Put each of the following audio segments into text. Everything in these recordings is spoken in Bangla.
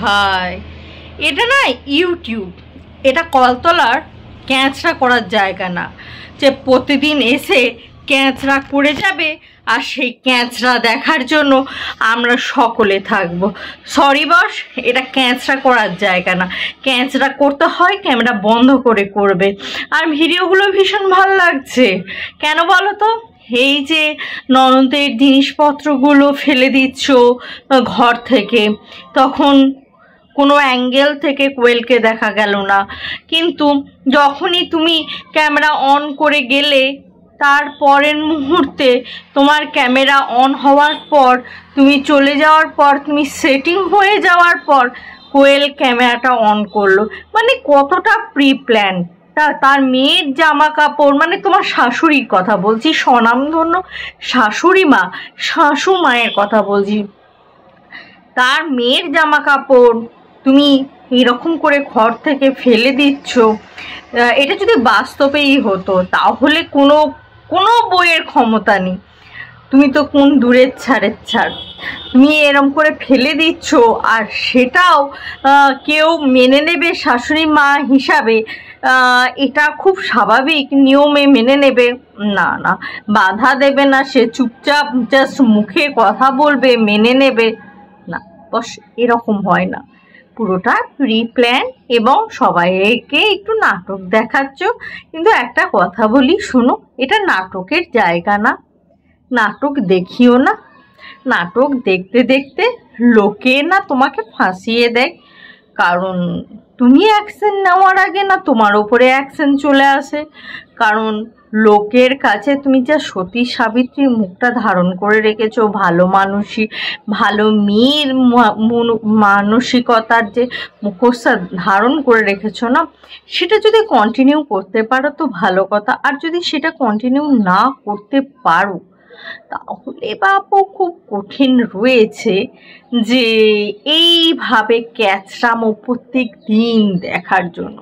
ভাই, এটা না ইউটিউব, এটা কলতলার ক্যাঁচড়া করার জায়গা না যে প্রতিদিন এসে ক্যাঁচড়া করে যাবে আর সেই ক্যাঁচড়া দেখার জন্য আমরা সকলে থাকবো। সরি বস, এটা ক্যাঁচড়া করার জায়গা না। ক্যাঁচড়া করতে হয় ক্যামেরা বন্ধ করে করবে। আর ভিডিওগুলো ভীষণ ভালো লাগছে কেন বলো তো? এই যে ননদের জিনিসপত্রগুলো ফেলে দিচ্ছ ঘর থেকে, তখন কোনো অ্যাঙ্গেল থেকে কোয়েলকে দেখা গেল না, কিন্তু যখনই তুমি ক্যামেরা অন করে গেলে তার পরের মুহূর্তে তোমার ক্যামেরা অন হওয়ার পর, তুমি চলে যাওয়ার পর, তুমি সেটিং হয়ে যাওয়ার পর কোয়েল ক্যামেরাটা অন করলো। মানে কতটা প্রি প্ল্যান। তার মেয়ের জামা কাপড়, মানে তোমার শাশুড়ির কথা বলছি, স্বনামধন্য শাশুড়ি মা, শাশু মায়ের কথা বলছি, তার মেয়ের জামা কাপড় তুমি এরকম করে ঘর থেকে ফেলে দিচ্ছ। এটা যদি বাস্তবেই হতো তাহলে কোনো বইয়ের ক্ষমতা নেই। তুমি তো কোন দূরের ছাড়ের ছাড়, তুমি এরম করে ফেলে দিচ্ছ, আর সেটাও কেউ মেনে নেবে শাশুড়ি মা হিসাবে? এটা খুব স্বাভাবিক নিয়মে মেনে নেবে? না না, বাধা দেবে না, সে চুপচাপ জাস্ট মুখে কথা বলবে, মেনে নেবে না। বস, এরকম হয় না, পুরোটা প্রি প্ল্যান এবং সবাইকে একটু নাটক দেখাচ্ছ। কিন্তু একটা কথা বলি, শোনো, এটা নাটকের জায়গা না, নাটক দেখিও না। নাটক দেখতে দেখতে লোকে না তোমাকে ফাঁসিয়ে দেয়, কারণ তুমি অ্যাকশন নেওয়ার আগে না তোমার ওপরে অ্যাকশন চলে আসে। কারণ লোকের কাছে তুমি যা সতী সাবিত্রীর মুখটা ধারণ করে রেখেছো, ভালো মানুষই, ভালো মেয়ের মানসিকতার যে মুখোশটা ধারণ করে রেখেছো না, সেটা যদি কন্টিনিউ করতে পারো তো ভালো কথা। আর যদি সেটা কন্টিনিউ না করতে পারো তাহলে বাপু খুব কঠিন রয়েছে যে এইভাবে ক্যাচরামো প্রত্যেক দিন দেখার জন্য।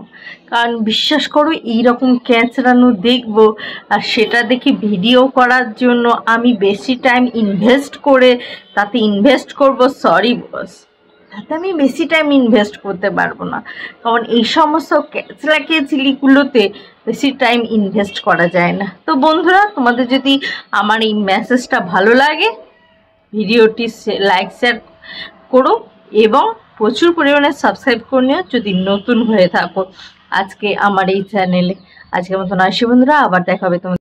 কারণ বিশ্বাস করো, এইরকম ক্যাচরানো দেখবো আর সেটা দেখি ভিডিও করার জন্য আমি বেশি টাইম ইনভেস্ট করে তাতে ইনভেস্ট করব, সরি বস, তাতে আমি বেশি টাইম ইনভেস্ট করতে পারবো না। কারণ এই সমস্ত ক্যাচলিগুলোতে বেশি টাইম ইনভেস্ট করা যায় না। তো বন্ধুরা, তোমাদের যদি আমার এই মেসেজটা ভালো লাগে, ভিডিওটি লাইক শেয়ার করো এবং প্রচুর পরিমাণে সাবস্ক্রাইব করে নিও যদি নতুন হয়ে থাকো আজকে আমার এই চ্যানেলে। আজকের মতন আসি বন্ধুরা, আবার দেখা হবে তোমাদের।